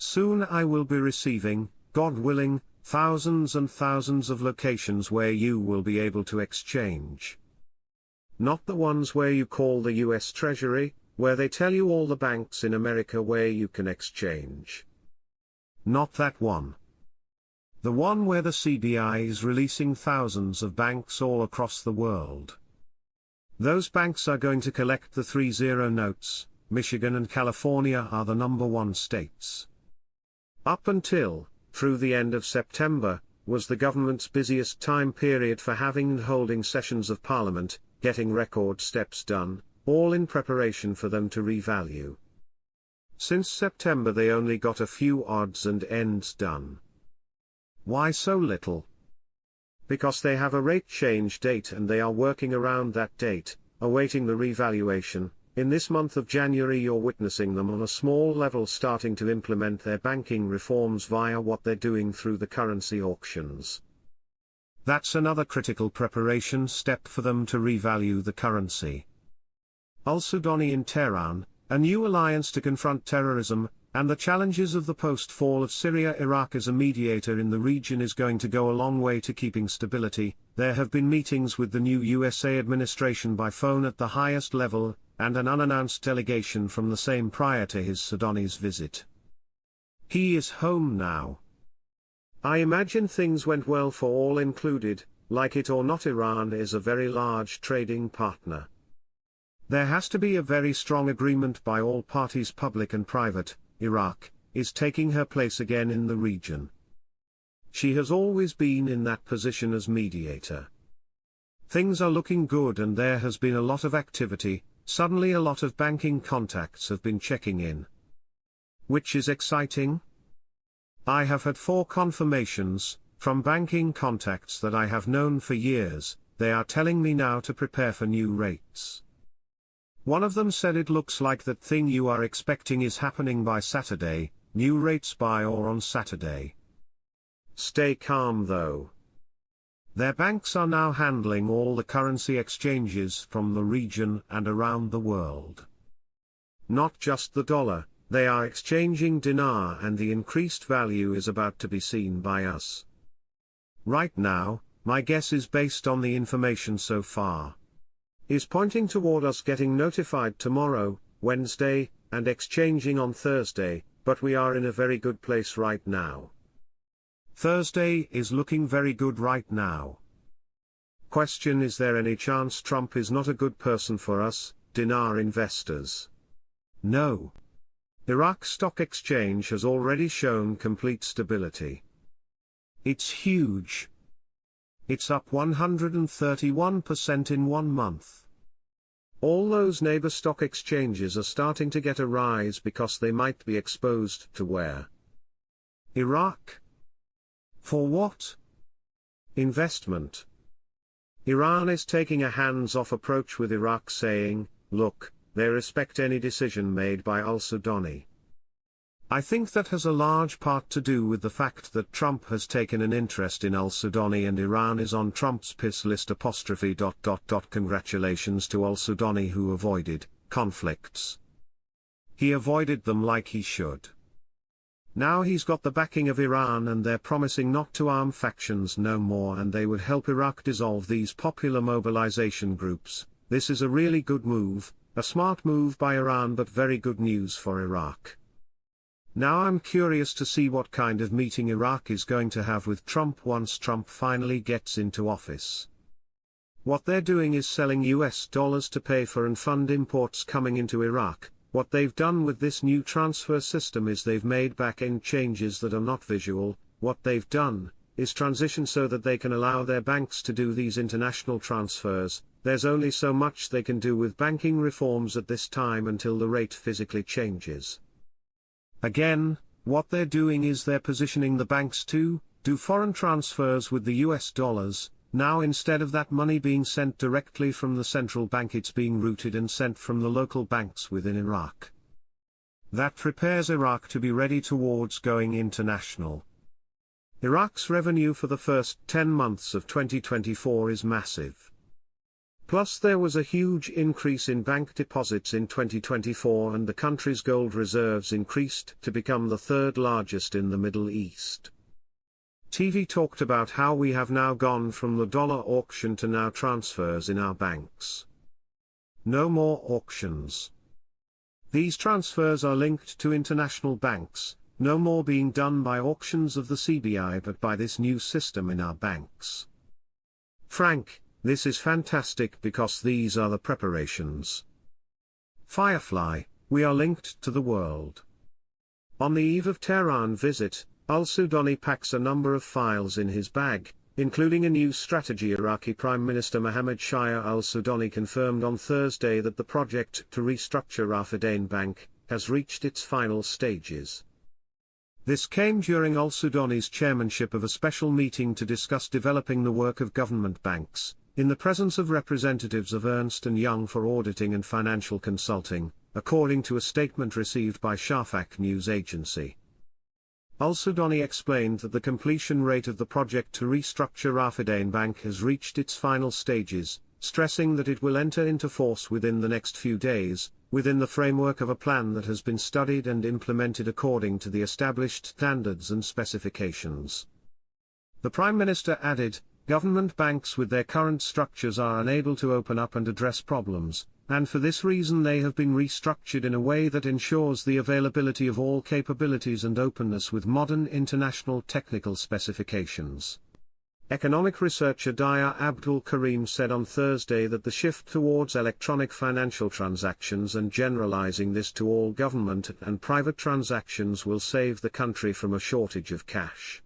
soon I will be receiving, God willing, thousands and thousands of locations where you will be able to exchange. Not the ones where you call the US Treasury, where they tell you all the banks in America where you can exchange. Not that one. The one where the CBI is releasing thousands of banks all across the world. Those banks are going to collect the 3-0 notes. Michigan and California are the #1 states. Up until, through the end of September, was the government's busiest time period for having and holding sessions of Parliament, getting record steps done, all in preparation for them to revalue. Since September they only got a few odds and ends done. Why so little? Because they have a rate change date and they are working around that date, awaiting the revaluation. In this month of January you're witnessing them on a small level starting to implement their banking reforms via what they're doing through the currency auctions. That's another critical preparation step for them to revalue the currency. Al-Sudani in Tehran, a new alliance to confront terrorism, and the challenges of the post-fall of Syria. Iraq as a mediator in the region is going to go a long way to keeping stability. There have been meetings with the new USA administration by phone at the highest level, and an unannounced delegation from the same prior to his Sudani's visit. He is home now. I imagine things went well for all included. Like it or not, Iran is a very large trading partner. There has to be a very strong agreement by all parties, public and private. Iraq is taking her place again in the region. She has always been in that position as mediator. Things are looking good and there has been a lot of activity. Suddenly a lot of banking contacts have been checking in. Which is exciting. I have had 4 confirmations, from banking contacts that I have known for years. They are telling me now to prepare for new rates. One of them said it looks like that thing you are expecting is happening by Saturday, new rates by or on Saturday. Stay calm though. Their banks are now handling all the currency exchanges from the region and around the world. Not just the dollar, they are exchanging dinar, and the increased value is about to be seen by us. Right now, my guess is based on the information so far, is pointing toward us getting notified tomorrow, Wednesday, and exchanging on Thursday, but we are in a very good place right now. Thursday is looking very good right now. Question: is there any chance Trump is not a good person for us, dinar investors? No. Iraq Stock Exchange has already shown complete stability. It's huge. It's up 131% in 1 month. All those neighbor stock exchanges are starting to get a rise because they might be exposed to where? Iraq. For what? Investment. Iran is taking a hands-off approach with Iraq, saying, look, they respect any decision made by Al-Sudani. I think that has a large part to do with the fact that Trump has taken an interest in Al-Sudani and Iran is on Trump's piss list. Congratulations to Al-Sudani who avoided conflicts. He avoided them like he should. Now he's got the backing of Iran and they're promising not to arm factions no more, and they would help Iraq dissolve these popular mobilization groups. This is a really good move, a smart move by Iran, but very good news for Iraq. Now I'm curious to see what kind of meeting Iraq is going to have with Trump once Trump finally gets into office. What they're doing is selling US dollars to pay for and fund imports coming into Iraq. What they've done with this new transfer system is they've made back-end changes that are not visual. What they've done is transition so that they can allow their banks to do these international transfers. There's only so much they can do with banking reforms at this time until the rate physically changes. Again, what they're doing is they're positioning the banks to do foreign transfers with the US dollars. Now instead of that money being sent directly from the central bank, it's being routed and sent from the local banks within Iraq. That prepares Iraq to be ready towards going international. Iraq's revenue for the first 10 months of 2024 is massive. Plus there was a huge increase in bank deposits in 2024 and the country's gold reserves increased to become the third largest in the Middle East. TV talked about how we have now gone from the dollar auction to now transfers in our banks. No more auctions. These transfers are linked to international banks, no more being done by auctions of the CBI but by this new system in our banks. Frank, this is fantastic because these are the preparations. Firefly, we are linked to the world. On the eve of Tehran visit, al-Sudani packs a number of files in his bag, including a new strategy. Iraqi Prime Minister Mohammed Shia al-Sudani confirmed on Thursday that the project to restructure Rafidain Bank has reached its final stages. This came during al-Sudani's chairmanship of a special meeting to discuss developing the work of government banks, in the presence of representatives of Ernst & Young for auditing and financial consulting, according to a statement received by Shafaq news agency. Al-Sudani explained that the completion rate of the project to restructure Rafidain Bank has reached its final stages, stressing that it will enter into force within the next few days, within the framework of a plan that has been studied and implemented according to the established standards and specifications. The Prime Minister added, "Government banks with their current structures are unable to open up and address problems, and for this reason they have been restructured in a way that ensures the availability of all capabilities and openness with modern international technical specifications." Economic researcher Daya Abdul Karim said on Thursday that the shift towards electronic financial transactions and generalizing this to all government and private transactions will save the country from a shortage of cash.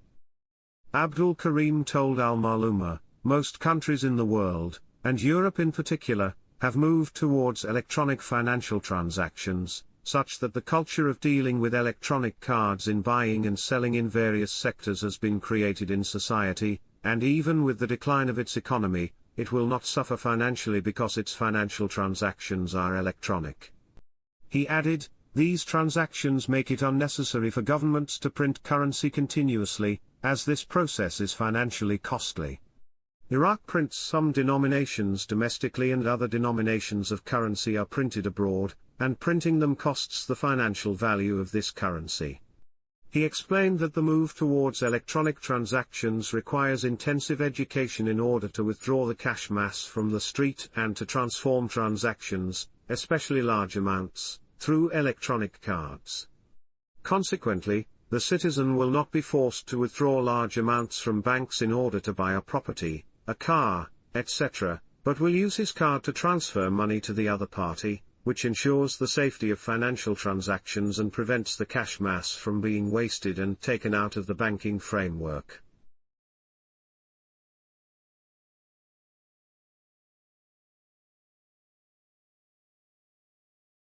Abdul Karim told Al-Maluma, most countries in the world, and Europe in particular, have moved towards electronic financial transactions, such that the culture of dealing with electronic cards in buying and selling in various sectors has been created in society, and even with the decline of its economy, it will not suffer financially because its financial transactions are electronic. He added, these transactions make it unnecessary for governments to print currency continuously, as this process is financially costly. Iraq prints some denominations domestically and other denominations of currency are printed abroad, and printing them costs the financial value of this currency. He explained that the move towards electronic transactions requires intensive education in order to withdraw the cash mass from the street and to transform transactions, especially large amounts, through electronic cards. Consequently, the citizen will not be forced to withdraw large amounts from banks in order to buy a property, a car, etc., but will use his card to transfer money to the other party, which ensures the safety of financial transactions and prevents the cash mass from being wasted and taken out of the banking framework.